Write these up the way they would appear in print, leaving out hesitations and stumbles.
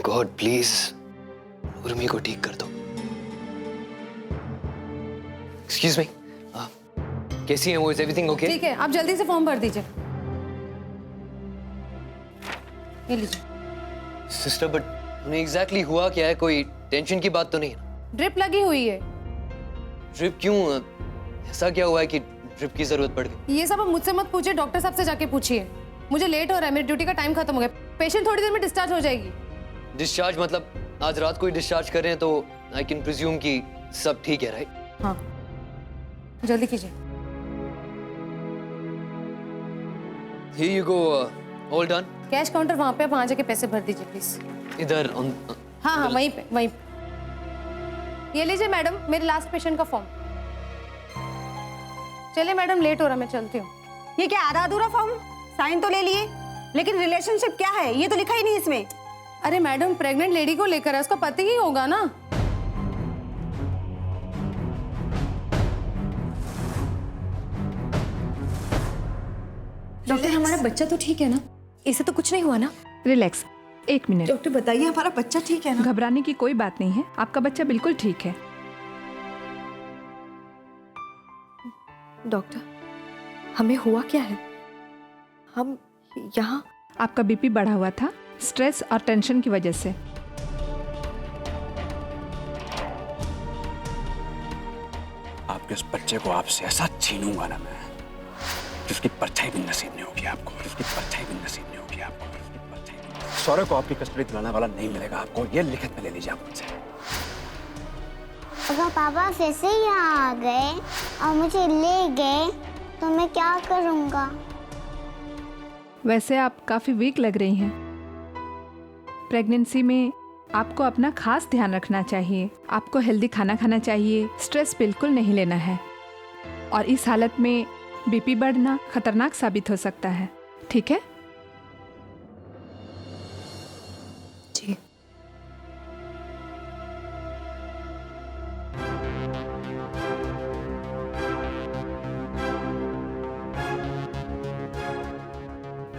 God please Urmi को ठीक कर दो। एक्सक्यूज मी, कैसी है वो? Is everything okay? ठीक है, आप जल्दी से फॉर्म भर दीजिए। ये लीजिए। सिस्टर बट उन्हें एग्जैक्टली हुआ क्या है? कोई टेंशन की बात तो नहीं है ना? ड्रिप लगी हुई है। ड्रिप क्यों? ऐसा क्या हुआ है कि ड्रिप की जरूरत पड़ गई? ये सब अब मुझसे मत पूछिए, डॉक्टर साहब से जाके पूछिए। मुझे लेट हो रहा है, मेरी ड्यूटी का टाइम खत्म हो गया। पेशेंट थोड़ी देर में डिस्चार्ज हो जाएगी। डिस्चार्ज मतलब आज रात को ही डिस्चार्ज कर रहे हैं तो आई कैन प्रिज्यूम कि सब ठीक है, राइट? हाँ, जल्दी कीजिए। Here you go, all done. Cash counter वहाँ पे, आप वहाँ जाके पैसे भर दीजिए प्लीज। इधर हाँ हाँ, वहीं पे वहीं पे। ये लीजिए मैडम, मेरे लास्ट पेशेंट का फॉर्म। चलिए मैडम, लेट हो रहा, मैं चलती हूँ। ये क्या आधा अधूरा फॉर्म? साइन तो ले लिए, लेकिन रिलेशनशिप क्या है ये तो लिखा ही नहीं इसमें। अरे मैडम, प्रेग्नेंट लेडी को लेकर है, उसका पति ही होगा ना। डॉक्टर, हमारा बच्चा तो ठीक है ना? इसे तो कुछ नहीं हुआ ना? Relax, 1 minute. डॉक्टर बताइए, हमारा बच्चा ठीक है ना? घबराने की कोई बात नहीं है, आपका बच्चा बिल्कुल ठीक है। डॉक्टर, हमें हुआ क्या है? हम यहाँ? आपका बीपी बढ़ा हुआ था स्ट्रेस और टेंशन की वजह से। आपके उस बच्चे को आपसे ऐसा छीनूंगा ना मैं, जिसकी परछाई भी नसीब नहीं होगी आपको, जिसकी परछाई भी नसीब नहीं होगी आपको, जिसकी परछाई भी। सौरभ को आपकी कस्टडी दिलाने वाला नहीं मिलेगा आपको, ये लिखित में ले लीजिए आप मुझसे। अगर पापा फिर से यहाँ आ गए और मुझे ले गए तो मैं क्या करूँगा? वैसे आप काफ़ी वीक लग रही हैं। प्रेगनेंसी में आपको अपना खास ध्यान रखना चाहिए। आपको हेल्दी खाना खाना चाहिए, स्ट्रेस बिल्कुल नहीं लेना है, और इस हालत में बीपी बढ़ना खतरनाक साबित हो सकता है। ठीक है? जी।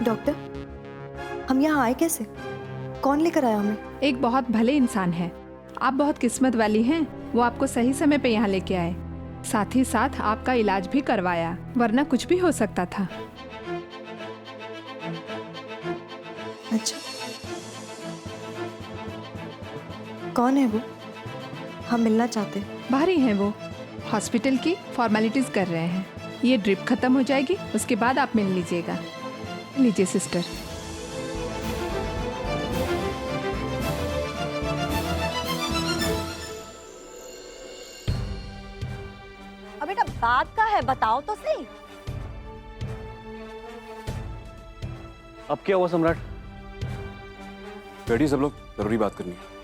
डॉक्टर, हम यहाँ आए कैसे? कौन लेकर आया हमें? एक बहुत भले इंसान है, आप बहुत किस्मत वाली हैं, वो आपको सही समय पे यहाँ लेके आए, साथ ही साथ आपका इलाज भी करवाया, वरना कुछ भी हो सकता था। अच्छा, कौन है वो? हम मिलना चाहते हैं। बाहर ही हैं वो, हॉस्पिटल की फॉर्मेलिटीज कर रहे हैं। ये ड्रिप खत्म हो जाएगी, उसके बाद आप मिल लीजिएगा। लीजिए सिस्टर। अब बेटा बात का है, बताओ तो सही। अब क्या हुआ सम्राट? बैठिए सब लोग, जरूरी बात करनी है।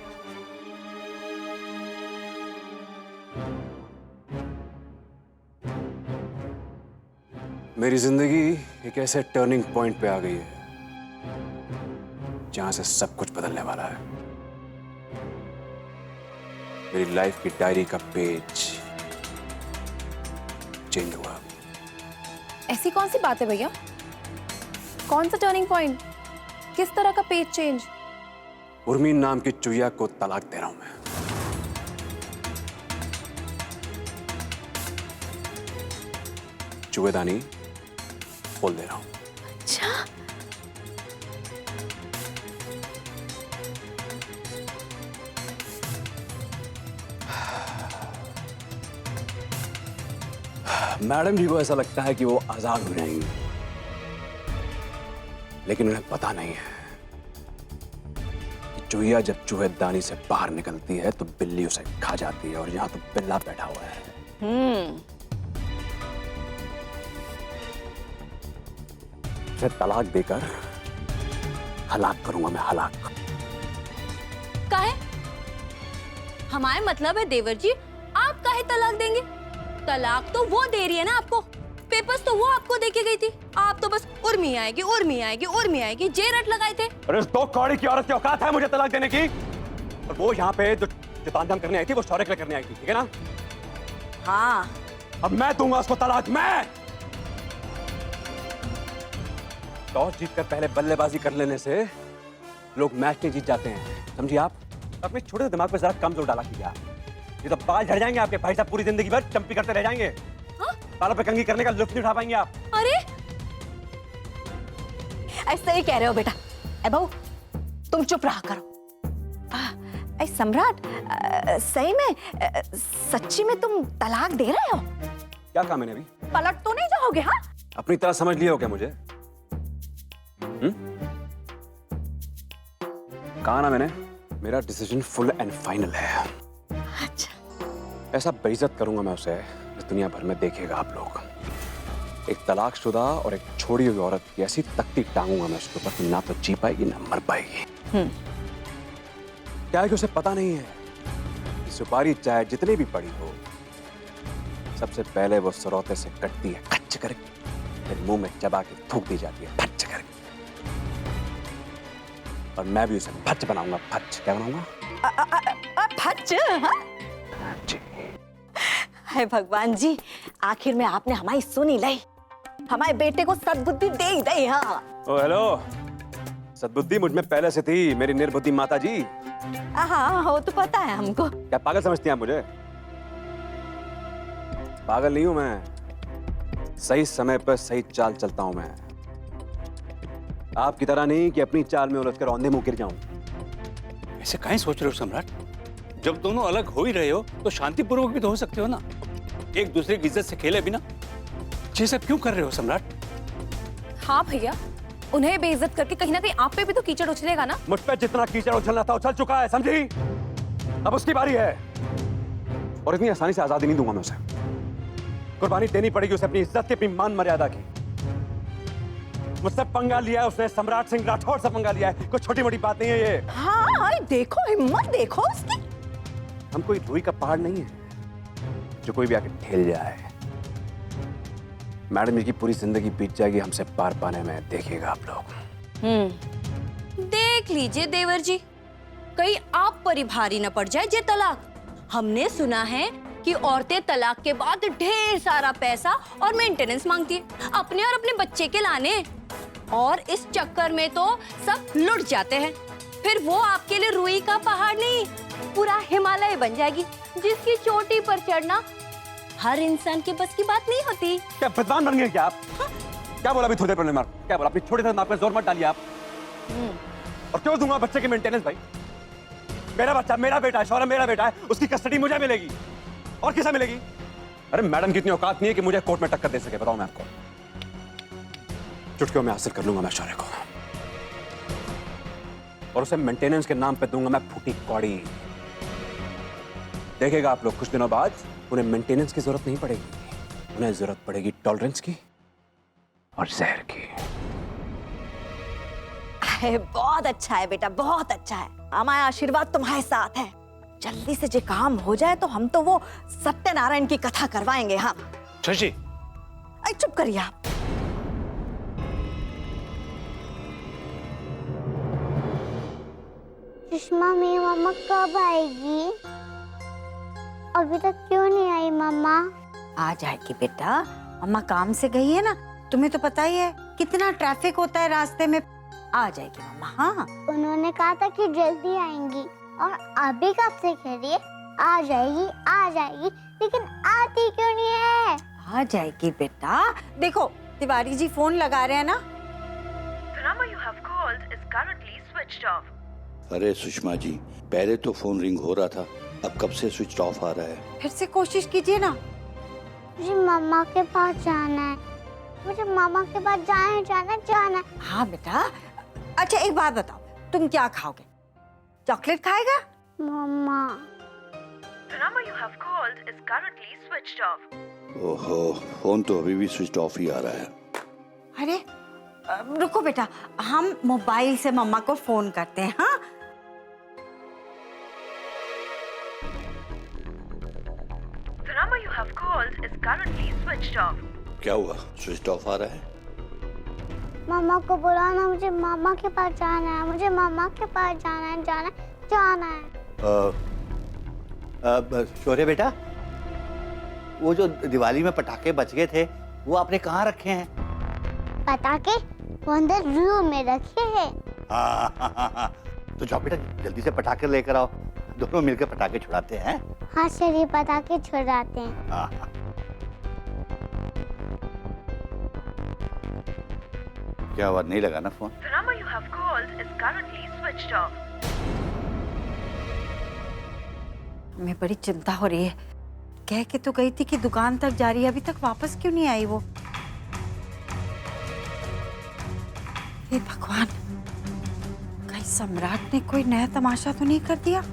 मेरी जिंदगी एक ऐसे टर्निंग पॉइंट पे आ गई है जहां से सब कुछ बदलने वाला है। मेरी लाइफ की डायरी का पेज चेंज हुआ। ऐसी कौन सी बात है भैया? कौन सा टर्निंग पॉइंट? किस तरह का पेज चेंज? उर्मी नाम की चुईया को तलाक दे रहा हूं मैं। चुएदानी खोल दे रहा हूं। अच्छा, मैडम जी को ऐसा लगता है कि वो आजाद हो जाएंगी, लेकिन उन्हें पता नहीं है कि चूहिया जब चूहेदानी से बाहर निकलती है तो बिल्ली उसे खा जाती है, और यहाँ तो बिल्ला बैठा हुआ है। उसे तलाक देकर हलाक करूंगा मैं, हलाक। काहे? हमारे मतलब है देवर जी, आप काहे तलाक देंगे? तलाक तो वो दे रही है ना आपको, पेपर्स तो वो आपको देके गई थी। आप तो बस उर्मी आएगी, उर्मी आएगी, उर्मी आएगी जे रट लगाए थे। अरे उस दो कौड़ी की औरत की औकात है मुझे तलाक देने की? और वो यहाँ पे जो तामझाम करने आई थी वो शौर्य के लिए करने आई थी, ठीक है ना? हाँ, अब मैं दूंगा उसको तलाक, मैं। टॉस जीतकर पहले बल्लेबाजी कर लेने से लोग मैच नहीं जीत जाते हैं, समझिए आप। अपने छोटे से दिमाग पे जरा कम जोर डाला कीजिए आप। ये तो बाल झड़ जाएंगे आपके, भाई साहब पूरी जिंदगी भर चंपी करते रह जाएंगे। बालों पे कंघी करने का लुत्फ नहीं उठा पाएंगे आप। अरे ऐसा ही कह रहे हो बेटा। ए बहू, तुम चुप रहा करो। ऐ सम्राट, सही में सच्ची में तुम तलाक दे रहे हो? क्या काम है अभी? पलट तो नहीं जाओगे? हाँ, अपनी तरह समझ लिया हो क्या मुझे? कहा ना मैंने, मेरा डिसीजन फुल एंड फाइनल है। अच्छा। ऐसा बेइज्जत करूंगा मैं उसे, इस दुनिया भर में देखेगा आप लोग। एक तलाकशुदा और एक छोड़ी हुई औरत की ऐसी तख्ती टांगूंगा मैं उसके ऊपर कि ना तो जी पाएगी ना मर पाएगी। क्या है कि उसे पता नहीं है कि सुपारी चाहे जितनी भी बड़ी हो, सबसे पहले वो सरौते से कटती है कच्च करके, फिर मुंह में चबा के थूक दी जाती है फच्च करके। और मैं भी उसे फच्च बनाऊंगा। फच्च क्या बनाऊंगा? फच। हाँ? जी। हे भगवान जी, आखिर में आपने हमारी सुनी ली। हमारे बेटे को सद्बुद्धि दे ही दे। हाँ। ओ हेलो, सद्बुद्धि मुझ में पहले से थी मेरी निर्बुद्धि माता जी। हाँ, वो तो पता है हमको। क्या पागल समझती हैं आप मुझे? पागल नहीं हूं मैं, सही समय पर सही चाल चलता हूं मैं। आपकी तरह नहीं कि अपनी चाल में उलझकर औंधे मुंह गिर जाऊं। ऐसे काहे सोच रहे हो सम्राट? जब दोनों अलग हो ही रहे हो तो शांतिपूर्वक भी तो हो सकते हो ना। एक दूसरे की इज्जत से खेले बिना ये सब क्यों कर रहे हो सम्राट? हाँ भैया, उन्हें बेइज्जत करके कहीं ना कहीं आप पे भी तो कीचड़ उछलेगा ना। मुझ पे जितना कीचड़ उछलना था उछल चुका है, समझी? अब उसकी बारी है, और इतनी आसानी से आजादी नहीं दूंगा मैं उसे। कुर्बानी देनी पड़ेगी उसे, अपनी इज्जत की, अपनी मान मर्यादा की। मुझसे पंगा लिया है उसने, सम्राट सिंह राठौड़ से पंगा लिया है। कोई छोटी मोटी बात नहीं है ये। हाँ, देखो हिम्मत देखो उसकी। हम कोई रुई का पहाड़ नहीं है जो कोई भी आके ठेल जाए। मैडम जी की पूरी जिंदगी बीत जाएगी हमसे पार पाने में, देखिएगा आप लोग। देख लीजिए देवर जी, कहीं आप पर ही भारी न पड़ जाए ये तलाक। हमने सुना है कि औरतें तलाक के बाद ढेर सारा पैसा और मेंटेनेंस मांगती है अपने और अपने बच्चे के लाने, और इस चक्कर में तो सब लुट जाते हैं। फिर वो आपके लिए रुई का पहाड़ नहीं, पूरा हिमालय बन जाएगी, जिसकी चोटी पर चढ़ना हर इंसान के बस की बात नहीं होती। क्या विद्वान बन गए क्या आप? हाँ? क्या बोला अभी थोड़ी देर पहले? मार क्या बोला? अपनी छोटे से दिमाग पे जोर मत डालिए आप। और क्यों दूंगा बच्चे की मेंटेनेंस? भाई मेरा बच्चा, मेरा बेटा है, शौर्य मेरा बेटा है, उसकी कस्टडी मुझे मिलेगी। और किसे मिलेगी? अरे मैडम की इतनी औकात नहीं है कि मुझे कोर्ट में टक्कर दे सके, बताओ मैं आपको। चुटकियों में हासिल कर लूंगा मैं शौर्य को, और उसे मेंटेनेंस के नाम पे दूंगा मैं फूटी कौड़ी। देखेगा आप लोग, कुछ दिनों बाद उन्हें मेंटेनेंस की जरूरत नहीं पड़ेगी, उन्हें जरूरत पड़ेगी टॉलरेंस की और जहर की। बहुत अच्छा है बेटा, बहुत अच्छा है। हमारा आशीर्वाद तुम्हारे साथ है। जल्दी से जे काम हो जाए तो हम तो वो सत्यनारायण की कथा करवाएंगे। हाँ शशि, चुप करिए आप। सुषमा, मेरी मम्मा कब आएगी? अभी तक क्यों नहीं आई मम्मा? आ जाएगी बेटा, मम्मा काम से गई है ना, तुम्हें तो पता ही है कितना ट्रैफिक होता है रास्ते में। आ जाएगी मम्मा। हाँ, उन्होंने कहा था कि जल्दी आएंगी, और अभी कब से कह रही है आ जाएगी आ जाएगी, लेकिन आती क्यों नहीं है? आ जाएगी बेटा। देखो तिवारी जी फोन लगा रहे हैं ना। अरे सुषमा जी, पहले तो फोन रिंग हो रहा था, अब कब से स्विच ऑफ आ रहा है? फिर से कोशिश कीजिए ना। मुझे मम्मा के पास जाना है, मुझे मम्मा के पास जाना है। हाँ बेटा। अच्छा एक बात बताओ, तुम क्या खाओगे? चॉकलेट खाएगा? मम्मा। ओहो, फोन तो अभी भी स्विच ऑफ ही आ रहा है। अरे रुको बेटा, हम मोबाइल से मम्मा को फोन करते हैं। हाँ, क्या हुआ, स्विच ऑफ आ रहा है? मम्मा को बुलाना, मुझे मम्मा के पास जाना है, मुझे मम्मा के पास जाना है। शौर्य बेटा, वो जो दिवाली में पटाखे बच गए थे वो आपने कहाँ रखे हैं? पटाखे वो अंदर रूम में रखे हैं। हाँ। तो जाओ बेटा, जल्दी से पटाखे लेकर आओ, दोनों मिलकर पटाखे छुड़ाते हैं। हाँ चलिए पटाखे छुड़ाते हैं। हाँ। क्या हुआ, नहीं लगा ना फोन? हमें बड़ी चिंता हो रही है। कह के तो गई थी कि दुकान तक जा रही है, अभी तक वापस क्यों नहीं आई वो? हे भगवान, कहीं सम्राट ने कोई नया तमाशा तो नहीं कर दिया?